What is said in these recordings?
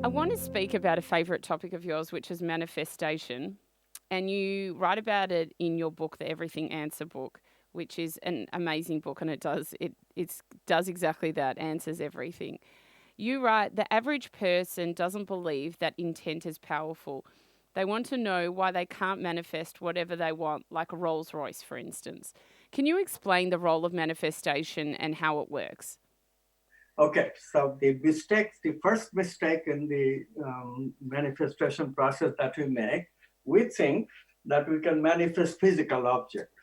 I want to speak about a favourite topic of yours, which is manifestation. And you write about it in your book, the Everything Answer book, which is an amazing book, and it does exactly that, answers everything. You write, the average person doesn't believe that intent is powerful. They want to know why they can't manifest whatever they want, like a Rolls Royce, for instance. Can you explain the role of manifestation and how it works? Okay, so the first mistake in the manifestation process that we make, we think that we can manifest physical objects.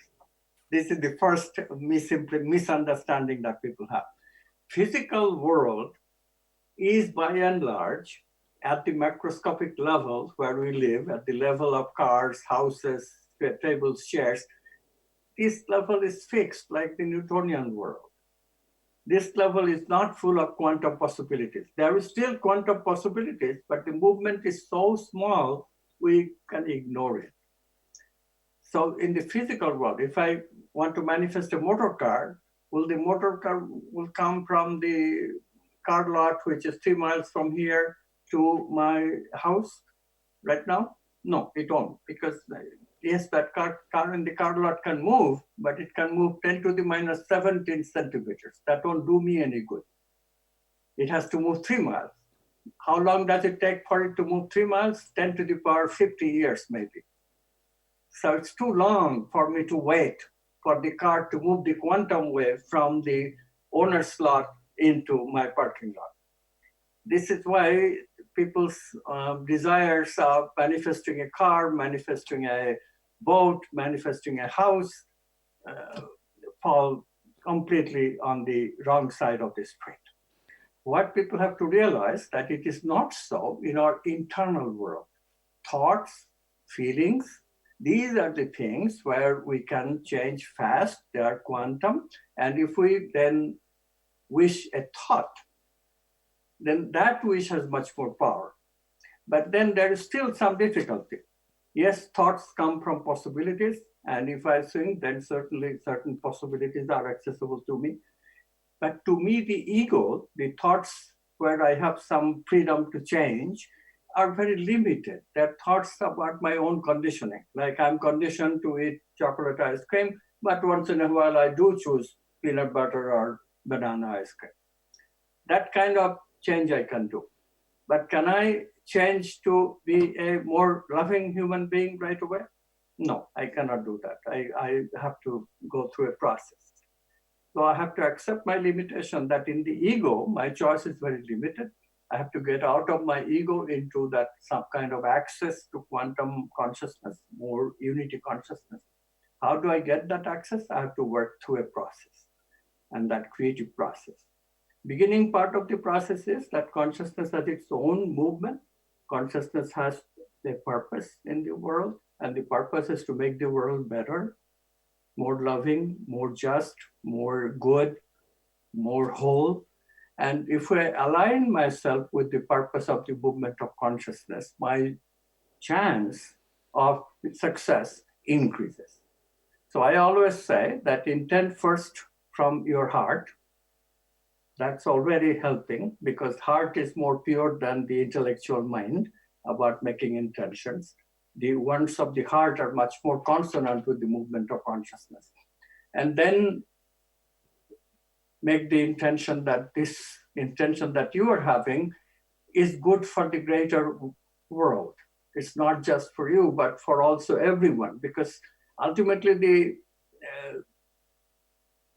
This is the first misunderstanding that people have. Physical world is by and large at the macroscopic level where we live, at the level of cars, houses, tables, chairs. This level is fixed like the Newtonian world. This level is not full of quantum possibilities. There is still quantum possibilities, but the movement is so small, we can ignore it. So in the physical world, if I want to manifest a motor car, will the motor car will come from the car lot, which is 3 miles from here to my house right now? No, it won't, because yes, that car in the car lot can move, but it can move 10 to the minus 17 centimeters. That won't do me any good. It has to move 3 miles. How long does it take for it to move 3 miles? 10 to the power 50 years, maybe. So it's too long for me to wait for the car to move the quantum wave from the owner's slot into my parking lot. This is why people's desires of manifesting a car, manifesting a boat, manifesting a house fall completely on the wrong side of the street. What people have to realize that it is not so in our internal world. Thoughts, feelings, these are the things where we can change fast. They are quantum. And if we then wish a thought, then that wish has much more power. But then there is still some difficulty. Yes, thoughts come from possibilities. And if I think, then certainly certain possibilities are accessible to me. But to me, the ego, the thoughts where I have some freedom to change, are very limited. They're thoughts about my own conditioning. Like I'm conditioned to eat chocolate ice cream, but once in a while I do choose peanut butter or banana ice cream. That kind of change I can do. But can I change to be a more loving human being right away? No, I cannot do that. I have to go through a process. So I have to accept my limitation that in the ego, my choice is very limited. I have to get out of my ego into that some kind of access to quantum consciousness, more unity consciousness. How do I get that access? I have to work through a process, and that creative process. Beginning part of the process is that consciousness has its own movement. Consciousness has a purpose in the world, and the purpose is to make the world better, more loving, more just, more good, more whole. And if I align myself with the purpose of the movement of consciousness, my chance of success increases. So I always say that intent first from your heart. That's already helping because heart is more pure than the intellectual mind about making intentions. The ones of the heart are much more consonant with the movement of consciousness. And then make the intention that this intention that you are having is good for the greater world. It's not just for you, but for also everyone, because ultimately the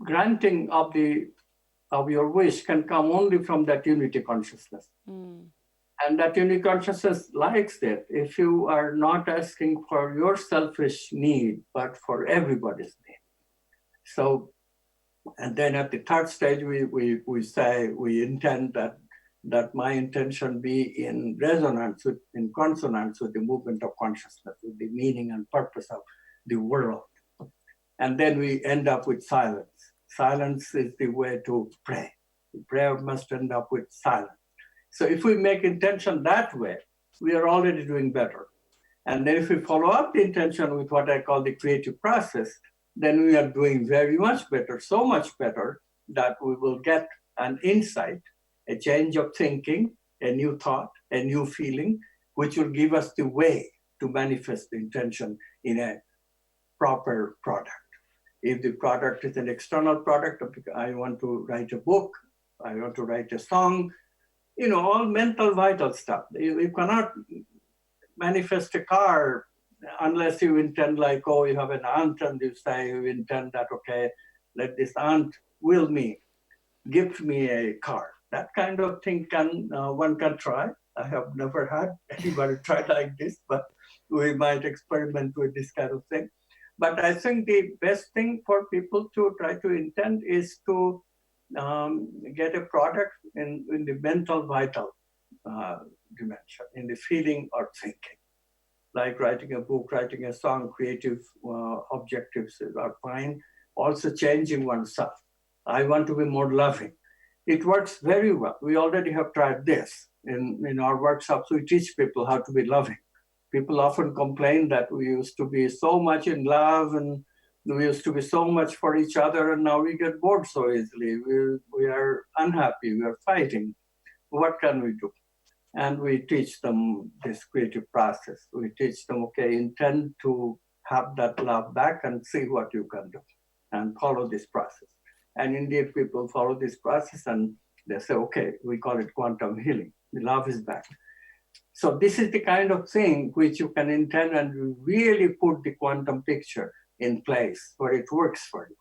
granting of your wish can come only from that unity consciousness. Mm. And that unity consciousness likes it if you are not asking for your selfish need, but for everybody's need. So, and then at the third stage, we say, we intend that my intention be in resonance with, in consonance with the movement of consciousness, with the meaning and purpose of the world. And then we end up with silence. Silence is the way to pray. The prayer must end up with silence. So if we make intention that way, we are already doing better. And then if we follow up the intention with what I call the creative process, then we are doing very much better, so much better that we will get an insight, a change of thinking, a new thought, a new feeling, which will give us the way to manifest the intention in a proper product. If the product is an external product, I want to write a book, I want to write a song, all mental vital stuff. You cannot manifest a car unless you intend, like, oh, you have an aunt and you say you intend that, okay, let this aunt will me, gift me a car. That kind of thing one can try. I have never had anybody try like this, but we might experiment with this kind of thing. But I think the best thing for people to try to intend is to get a product in the mental vital dimension, in the feeling or thinking. Like writing a book, writing a song, creative objectives are fine. Also changing oneself. I want to be more loving. It works very well. We already have tried this. In our workshops, we teach people how to be loving. People often complain that we used to be so much in love and we used to be so much for each other, and now we get bored so easily. We are unhappy, we are fighting. What can we do? And we teach them this creative process. We teach them, okay, intend to have that love back and see what you can do and follow this process. And indeed, people follow this process and they say, okay, we call it quantum healing. The love is back. So this is the kind of thing which you can intend and really put the quantum picture in place where it works for you.